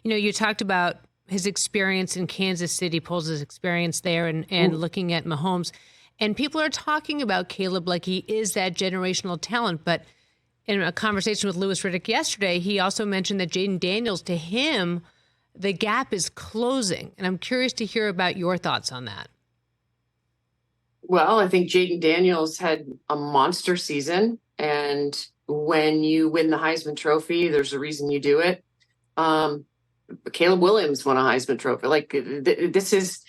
You talked about his experience in Kansas City, Poles' experience there, and looking at Mahomes. And people are talking about Caleb like he is that generational talent. But in a conversation with Louis Riddick yesterday, he also mentioned that Jaden Daniels, to him, the gap is closing. And I'm curious to hear about your thoughts on that. Well, I think Jaden Daniels had a monster season. And when you win the Heisman Trophy, there's a reason you do it. Caleb Williams won a Heisman Trophy. Like this is,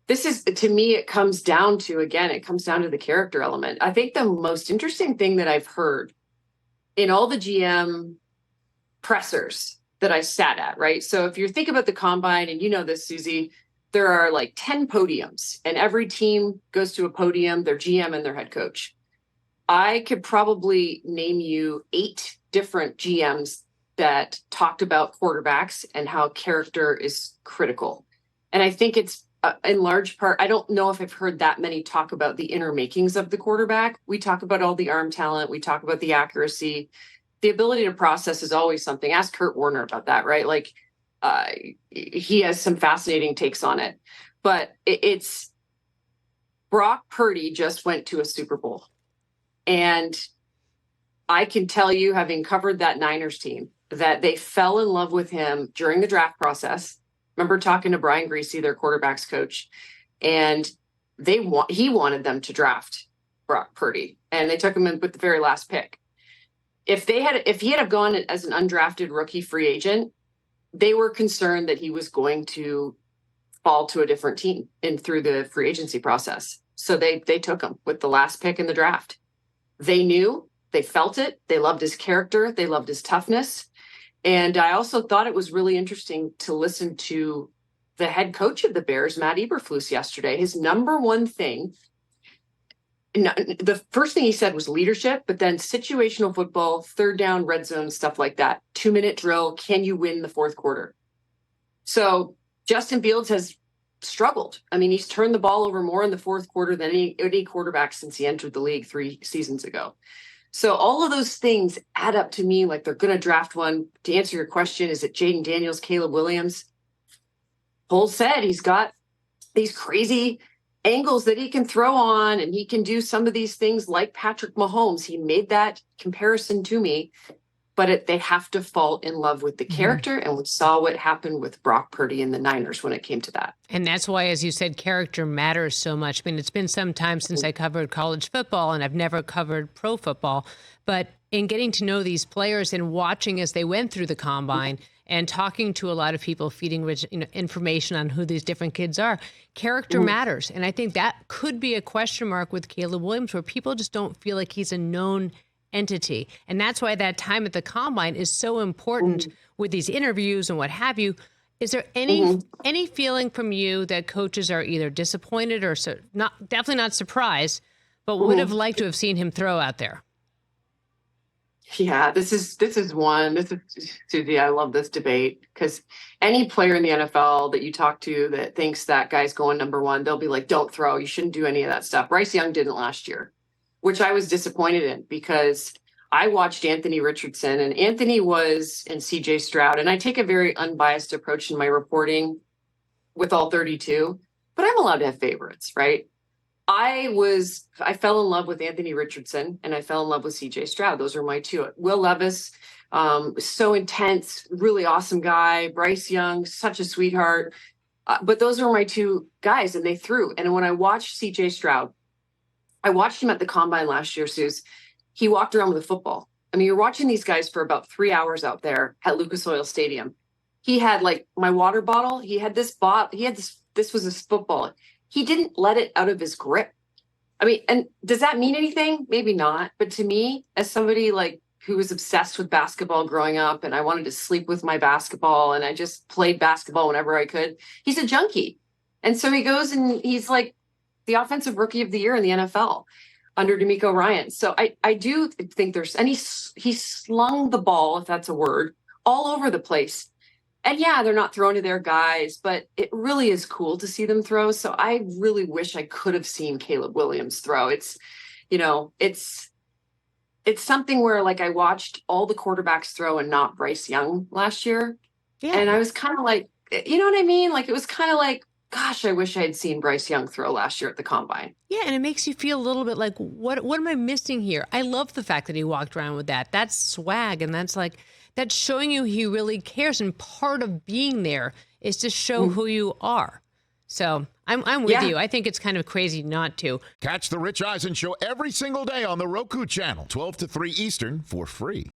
to me, it comes down to the character element. I think the most interesting thing that I've heard in all the GM pressers that I sat at, right? So if you think about the combine, and you know this, Suzy, there are like 10 podiums, and every team goes to a podium, their GM and their head coach. I could probably name you 8 different GMs that talked about quarterbacks and how character is critical. And I think it's in large part, I don't know if I've heard that many talk about the inner makings of the quarterback. We talk about all the arm talent. We talk about the accuracy. The ability to process is always something. Ask Kurt Warner about that, right? Like he has some fascinating takes on it. But it's Brock Purdy just went to a Super Bowl. And I can tell you, having covered that Niners team, that they fell in love with him during the draft process. Remember talking to Brian Griese, their quarterbacks coach, and he wanted them to draft Brock Purdy, and they took him in with the very last pick. If he had have gone as an undrafted rookie free agent, they were concerned that he was going to fall to a different team through the free agency process. So they took him with the last pick in the draft. They knew, they felt it, they loved his character, they loved his toughness. And I also thought it was really interesting to listen to the head coach of the Bears, Matt Eberflus, yesterday. His number one thing, the first thing he said was leadership, but then situational football, third down, red zone, stuff like that. 2-minute drill. Can you win the fourth quarter? So Justin Fields has struggled. I mean, he's turned the ball over more in the fourth quarter than any quarterback since he entered the league 3 seasons ago. So all of those things add up to me like they're going to draft one. To answer your question, is it Jaden Daniels, Caleb Williams? Cole said he's got these crazy angles that he can throw on, and he can do some of these things like Patrick Mahomes. He made that comparison to me, but they have to fall in love with the character. And we saw what happened with Brock Purdy and the Niners when it came to that. And that's why, as you said, character matters so much. I mean, it's been some time since I covered college football, and I've never covered pro football. But in getting to know these players and watching as they went through the combine and talking to a lot of people, feeding rich information on who these different kids are, character matters. And I think that could be a question mark with Caleb Williams, where people just don't feel like he's a known entity. And that's why that time at the combine is so important with these interviews and what have you. Is there any feeling from you that coaches are either disappointed or definitely not surprised, but would have liked to have seen him throw out there? Yeah, this is Suzy. I love this debate, because any player in the NFL that you talk to that thinks that guy's going number one, they'll be like, don't throw. You shouldn't do any of that stuff. Bryce Young didn't last year, which I was disappointed in, because I watched Anthony Richardson, and Anthony was in CJ Stroud. And I take a very unbiased approach in my reporting with all 32, but I'm allowed to have favorites, right? I fell in love with Anthony Richardson, and I fell in love with CJ Stroud. Those are my two. Will Levis, so intense, really awesome guy. Bryce Young, such a sweetheart. But those are my two guys, and they threw. And when I watched CJ Stroud, I watched him at the combine last year, Suze. He walked around with a football. I mean, you're watching these guys for about 3 hours out there at Lucas Oil Stadium. He had like my water bottle. He had this this was his football. He didn't let it out of his grip. I mean, and does that mean anything? Maybe not. But to me, as somebody like who was obsessed with basketball growing up, and I wanted to sleep with my basketball, and I just played basketball whenever I could, he's a junkie. And so he goes and he's like the offensive rookie of the year in the NFL under DeMeco Ryans. So I do think he slung the ball, if that's a word, all over the place. And yeah, they're not throwing to their guys, but it really is cool to see them throw. So I really wish I could have seen Caleb Williams throw. It's something where like I watched all the quarterbacks throw and not Bryce Young last year. Yeah. And I was kind of like, you know what I mean? Like, it was kind of like, gosh, I wish I had seen Bryce Young throw last year at the combine. Yeah, and it makes you feel a little bit like, what am I missing here? I love the fact that he walked around with that. That's swag, and that's showing you he really cares. And part of being there is to show who you are. So I'm with you. I think it's kind of crazy not to. Catch the Rich Eisen Show every single day on the Roku channel, 12 to 3 Eastern, for free.